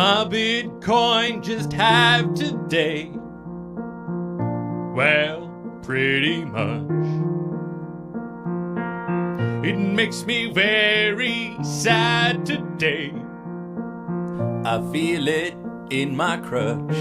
my Bitcoin just have today? Well, pretty much. It makes me very sad today. I feel it in my crutch.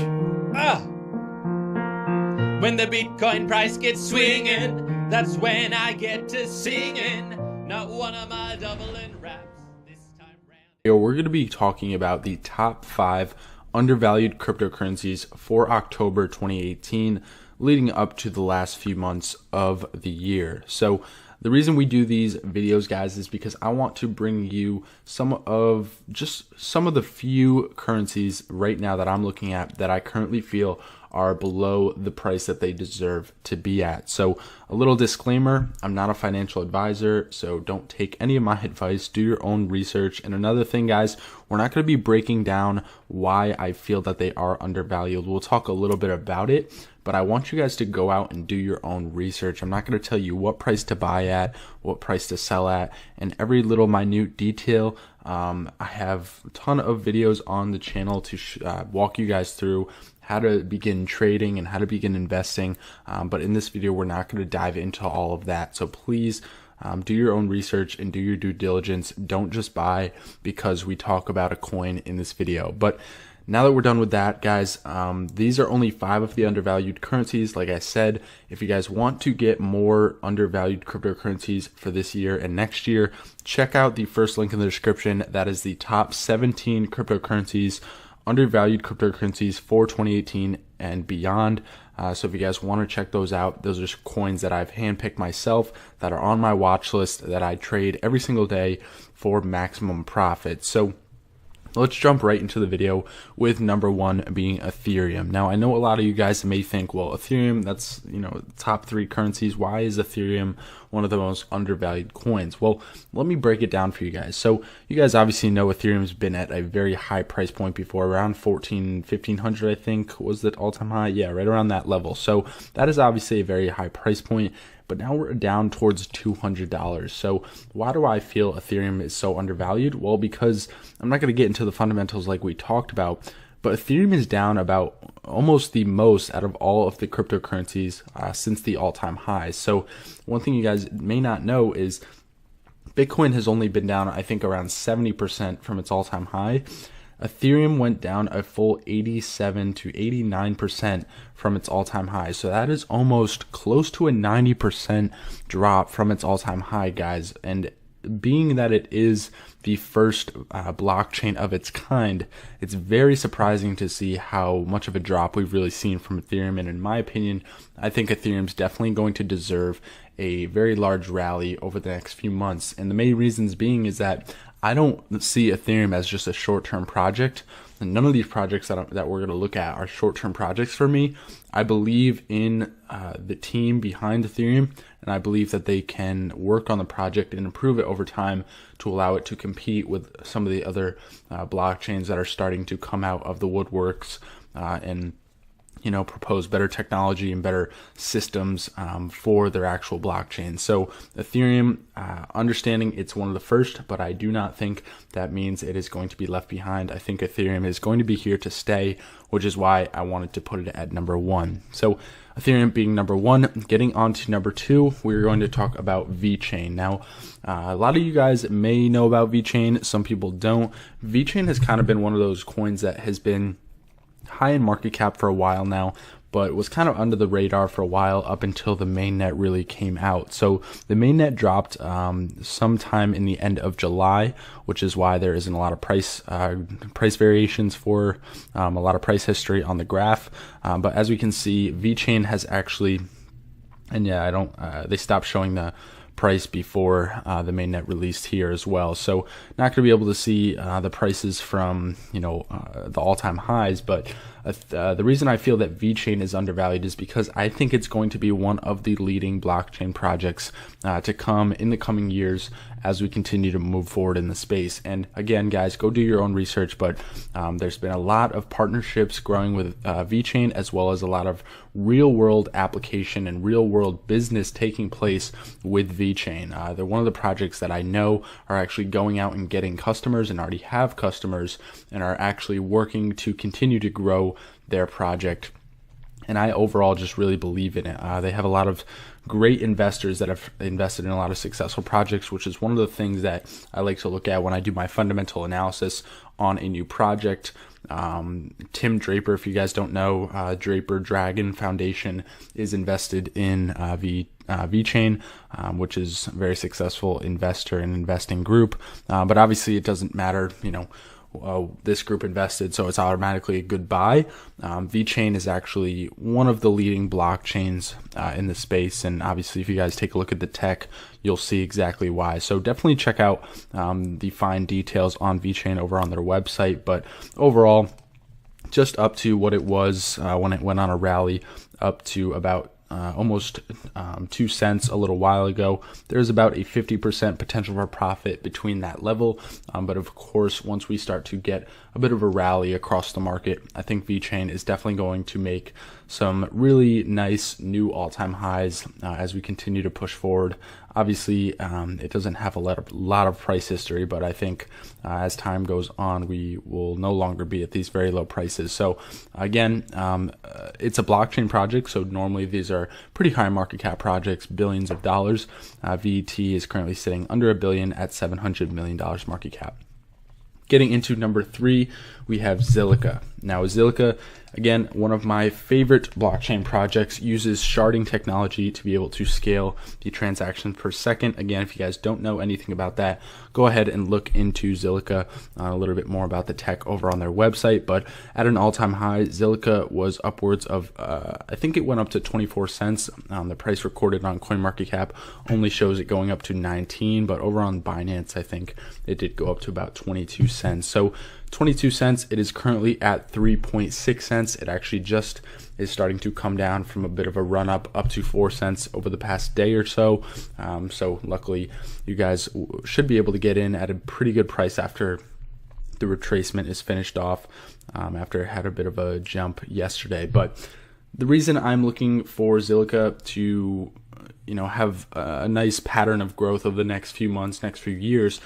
When the Bitcoin price gets swinging, that's when I get to singing. Not one of my doubling raps this time round. We're going to be talking about the top 5 undervalued cryptocurrencies for October 2018, leading up to the last few months of the year. So the reason we do these videos, guys, is because I want to bring you some of the few currencies right now that I'm looking at that I currently feel are below the price that they deserve to be at. So a little disclaimer, I'm not a financial advisor, so don't take any of my advice. Do your own research. And another thing, guys, we're not going to be breaking down why I feel that they are undervalued. We'll talk a little bit about it, but I want you guys to go out and do your own research. I'm not going to tell you what price to buy at, what price to sell at, and every little minute detail. I have a ton of videos on the channel to walk you guys through how to begin trading and how to begin investing. But in this video, we're not going to dive into all of that. So please do your own research and do your due diligence. Don't just buy because we talk about a coin in this video. But now that we're done with that, guys, these are only 5 of the undervalued currencies. Like I said, if you guys want to get more undervalued cryptocurrencies for this year and next year, check out the first link in the description. That is the top 17 cryptocurrencies, undervalued cryptocurrencies for 2018 and beyond. So if you guys want to check those out, those are coins that I've handpicked myself that are on my watch list that I trade every single day for maximum profit. So let's jump right into the video with number 1 being Ethereum. Now, I know a lot of you guys may think, well, Ethereum, that's, top 3 currencies. Why is Ethereum one of the most undervalued coins? Well, let me break it down for you guys. So you guys obviously know Ethereum's been at a very high price point before, around 1500, I think was the all-time high. Yeah, right around that level. So that is obviously a very high price point. But now we're down towards $200. So why do I feel Ethereum is so undervalued? Well, because I'm not going to get into the fundamentals like we talked about, but Ethereum is down about almost the most out of all of the cryptocurrencies since the all-time highs. So one thing you guys may not know is Bitcoin has only been down, I think, around 70% from its all-time high. Ethereum went down a full 87 to 89% from its all-time high. So that is almost close to a 90% drop from its all-time high, guys. And being that it is the first blockchain of its kind, it's very surprising to see how much of a drop we've really seen from Ethereum. And in my opinion, I think Ethereum's definitely going to deserve a very large rally over the next few months. And the main reasons being is that I don't see Ethereum as just a short-term project. And none of these projects that we're going to look at are short-term projects for me. I believe in the team behind Ethereum, and I believe that they can work on the project and improve it over time to allow it to compete with some of the other blockchains that are starting to come out of the woodworks and propose better technology and better systems for their actual blockchain. So Ethereum, understanding it's one of the first, but I do not think that means it is going to be left behind. I think Ethereum is going to be here to stay, which is why I wanted to put it at number 1. So Ethereum being number 1, getting on to number 2, we're going to talk about VeChain. Now, a lot of you guys may know about VeChain. Some people don't. VeChain has kind of been one of those coins that has been high in market cap for a while now, but was kind of under the radar for a while up until the mainnet really came out. So the mainnet dropped sometime in the end of July, which is why there isn't a lot of price variations for a lot of price history on the graph. But as we can see, VeChain has actually, and yeah, they stopped showing the price before the mainnet released here as well. So not going to be able to see the prices from the all-time highs, but the reason I feel that VeChain is undervalued is because I think it's going to be one of the leading blockchain projects to come in the coming years as we continue to move forward in the space. And again, guys, go do your own research, but there's been a lot of partnerships growing with VeChain, as well as a lot of real world application and real world business taking place with VeChain. They're one of the projects that I know are actually going out and getting customers and already have customers and are actually working to continue to grow their project. And I overall just really believe in it. They have a lot of great investors that have invested in a lot of successful projects, which is one of the things that I like to look at when I do my fundamental analysis on a new project. Tim Draper, if you guys don't know, Draper Dragon Foundation is invested in VeChain, which is a very successful investor and investing group. But obviously it doesn't matter, this group invested, so it's automatically a good buy. VeChain is actually one of the leading blockchains in the space, and obviously if you guys take a look at the tech, you'll see exactly why. So definitely check out the fine details on VeChain over on their website. But overall, just up to what it was when it went on a rally up to about almost 2 cents a little while ago. There's about a 50% potential for profit between that level. But of course, once we start to get a bit of a rally across the market, I think VeChain is definitely going to make some really nice new all-time highs as we continue to push forward. Obviously, it doesn't have a lot of price history, but I think as time goes on, we will no longer be at these very low prices. So again, it's a blockchain project, so normally these are pretty high market cap projects, billions of dollars. VET is currently sitting under $1 billion at $700 million market cap. Getting into number 3, we have Zilliqa. Now, Zilliqa, again, one of my favorite blockchain projects, uses sharding technology to be able to scale the transactions per second. Again, if you guys don't know anything about that, go ahead and look into Zilliqa, a little bit more about the tech over on their website. But at an all-time high, Zilliqa was upwards of, I think it went up to 24 cents. The price recorded on CoinMarketCap only shows it going up to 19, but over on Binance, I think it did go up to about 22 cents. So 22 cents, it is currently at 3.6 cents. It actually just is starting to come down from a bit of a run up to 4 cents over the past day or so. So luckily you guys should be able to get in at a pretty good price after the retracement is finished off, after it had a bit of a jump yesterday. But the reason I'm looking for Zilliqa to have a nice pattern of growth over the next few months, next few years,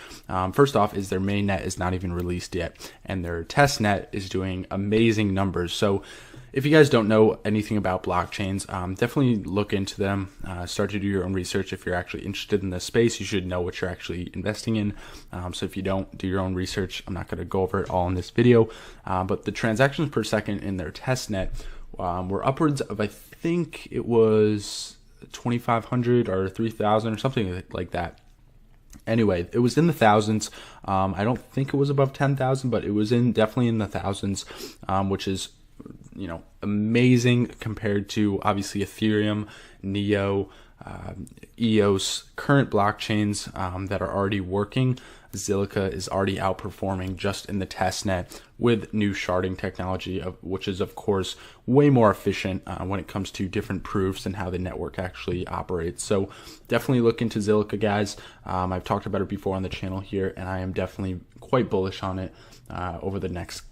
first off, is their main net is not even released yet, and their test net is doing amazing numbers. So if you guys don't know anything about blockchains, definitely look into them, start to do your own research. If you're actually interested in this space, you should know what you're actually investing in. So if you don't do your own research, I'm not going to go over it all in this video, but the transactions per second in their test net were upwards of, I think it was 2,500 or 3,000 or something like that. Anyway, it was in the thousands. I don't think it was above 10,000, but it was definitely in the thousands, which is amazing compared to obviously Ethereum, Neo, EOS, current blockchains that are already working. Zilliqa is already outperforming just in the test net with new sharding technology, which is of course way more efficient when it comes to different proofs and how the network actually operates. So definitely look into Zilliqa, guys. I've talked about it before on the channel here, and I am definitely quite bullish on it over the next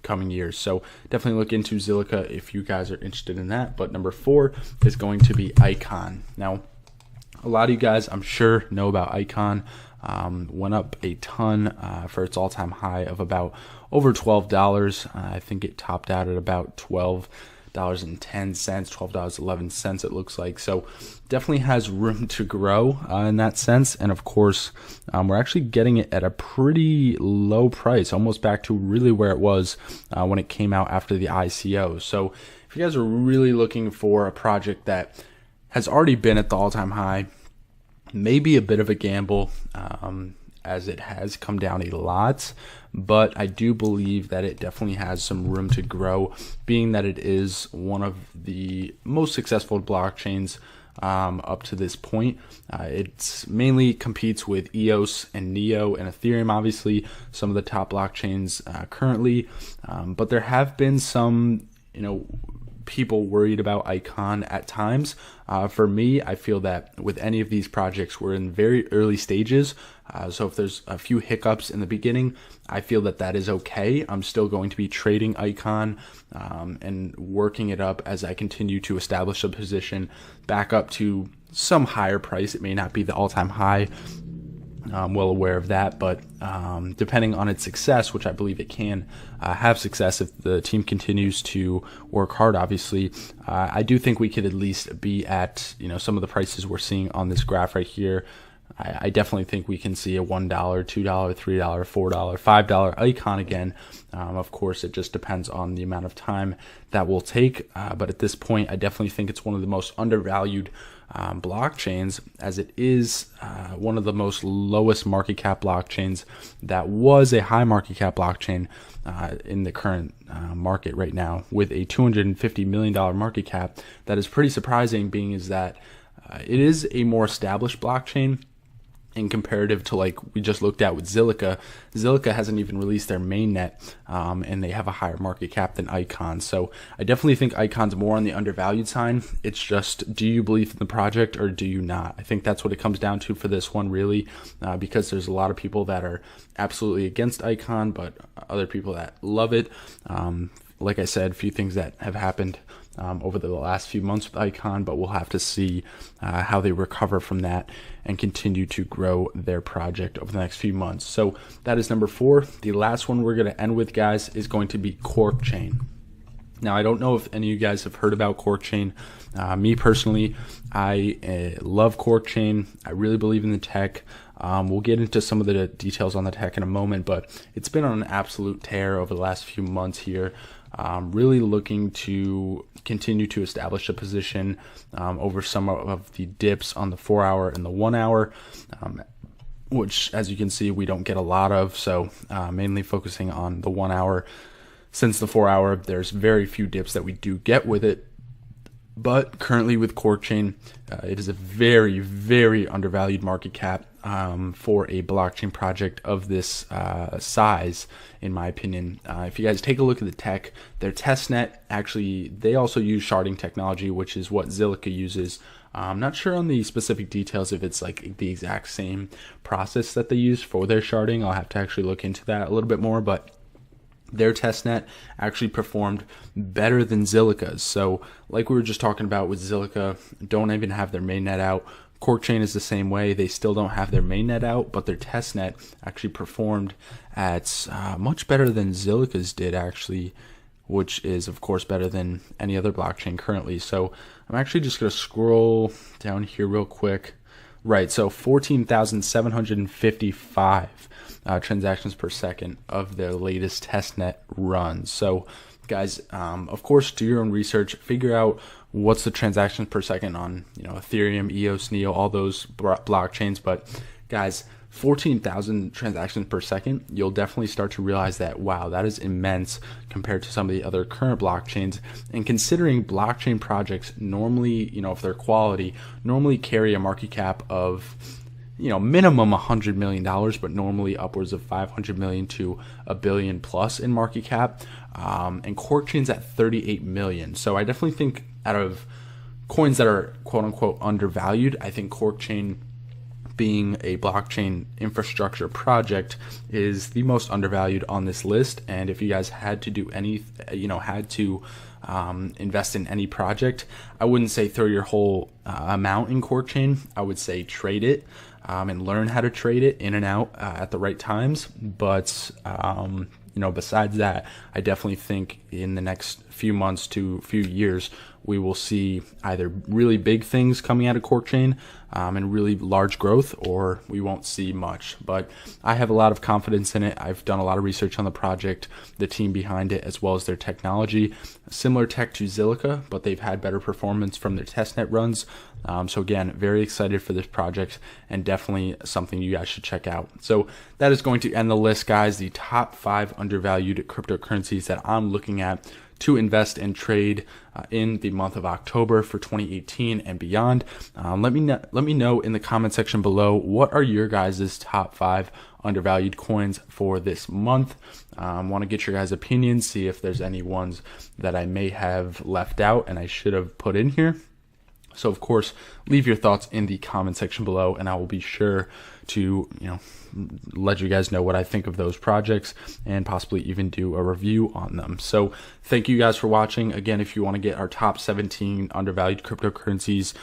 coming years. So definitely look into Zilliqa if you guys are interested in that. But number 4 is going to be Icon. Now, a lot of you guys, I'm sure, know about Icon. Went up a ton for its all-time high of about over $12. I think it topped out at about $12.10, $12.11 it looks like. So definitely has room to grow in that sense. And of course, we're actually getting it at a pretty low price, almost back to really where it was when it came out after the ICO. So if you guys are really looking for a project that has already been at the all-time high, maybe a bit of a gamble, as it has come down a lot, but I do believe that it definitely has some room to grow, being that it is one of the most successful blockchains up to this point. It's mainly competes with EOS and Neo and Ethereum, obviously some of the top blockchains currently, but there have been some, people worried about Icon at times. For me, I feel that with any of these projects, we're in very early stages. So if there's a few hiccups in the beginning, I feel that that is okay. I'm still going to be trading Icon and working it up as I continue to establish a position back up to some higher price. It may not be the all-time high. I'm well aware of that, but depending on its success, which I believe it can have success if the team continues to work hard, obviously, I do think we could at least be at, some of the prices we're seeing on this graph right here. I definitely think we can see a $1, $2, $3, $4, $5 Icon again. Of course, it just depends on the amount of time that will take, but at this point, I definitely think it's one of the most undervalued blockchains, as it is one of the most lowest market cap blockchains that was a high market cap blockchain in the current market right now, with a $250 million market cap. That is pretty surprising, being is that it is a more established blockchain in comparative to, like we just looked at with Zilliqa. Zilliqa hasn't even released their mainnet, and they have a higher market cap than Icon. So I definitely think Icon's more on the undervalued side. It's just, do you believe in the project or do you not? I think that's what it comes down to for this one, really, because there's a lot of people that are absolutely against Icon, but other people that love it. Like I said, a few things that have happened over the last few months with Icon, but we'll have to see how they recover from that and continue to grow their project over the next few months. So that is number 4. The last one we're going to end with, guys, is going to be Cork Chain. Now, I don't know if any of you guys have heard about Cork Chain. Me personally, I love Cork Chain. I really believe in the tech. We'll get into some of the details on the tech in a moment, but it's been on an absolute tear over the last few months here. Really looking to continue to establish a position over some of the dips on the 4-hour and the 1-hour, which, as you can see, we don't get a lot of. So mainly focusing on the 1-hour. Since the 4-hour, there's very few dips that we do get with it. But currently with Cork Chain, it is a very, very undervalued market cap for a blockchain project of this size, in my opinion. If you guys take a look at the tech, their testnet, actually, they also use sharding technology, which is what Zilliqa uses. I'm not sure on the specific details if it's like the exact same process that they use for their sharding. I'll have to actually look into that a little bit more, but their testnet actually performed better than Zilliqa's. So like we were just talking about with Zilliqa, don't even have their mainnet out. Cork Chain is the same way. They still don't have their mainnet out, but their testnet actually performed at much better than Zilliqa's did, actually, which is, of course, better than any other blockchain currently. So I'm actually just going to scroll down here real quick. Right, so 14,755 transactions per second of their latest testnet runs. So, guys, of course, do your own research. Figure out what's the transactions per second on, Ethereum, EOS, Neo, all those blockchains. But, guys, 14,000 transactions per second, you'll definitely start to realize that, wow, that is immense compared to some of the other current blockchains. And considering blockchain projects normally, if they're quality, normally carry a market cap of, minimum $100 million, but normally upwards of 500 million to $1 billion plus in market cap. And Cork Chain's at 38 million. So I definitely think out of coins that are quote unquote undervalued, I think Cork Chain, being a blockchain infrastructure project, is the most undervalued on this list. And if you guys had to do any, invest in any project, I wouldn't say throw your whole amount in Cork Chain. I would say trade it and learn how to trade it in and out at the right times. But besides that, I definitely think in the next few months to few years, we will see either really big things coming out of Cork Chain and really large growth, or we won't see much. But I have a lot of confidence in it. I've done a lot of research on the project, the team behind it, as well as their technology. Similar tech to Zilliqa, but they've had better performance from their testnet runs. So again, very excited for this project and definitely something you guys should check out. So that is going to end the list, guys. The top 5 undervalued cryptocurrencies that I'm looking at to invest and trade in the month of October for 2018 and beyond. Let me know in the comment section below, what are your guys' top 5 undervalued coins for this month. Want to get your guys' opinions, see if there's any ones that I may have left out and I should have put in here. So of course, leave your thoughts in the comment section below, and I will be sure to, let you guys know what I think of those projects and possibly even do a review on them. So thank you guys for watching. Again, if you want to get our top 17 undervalued cryptocurrencies,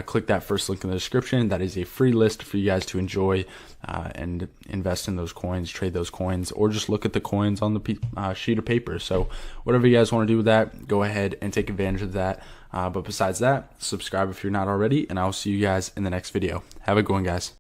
click that first link in the description. That is a free list for you guys to enjoy and invest in those coins, trade those coins, or just look at the coins on the sheet of paper. So whatever you guys want to do with that, go ahead and take advantage of that. But besides that, subscribe if you're not already, and I'll see you guys in the next video. Have a good one, guys.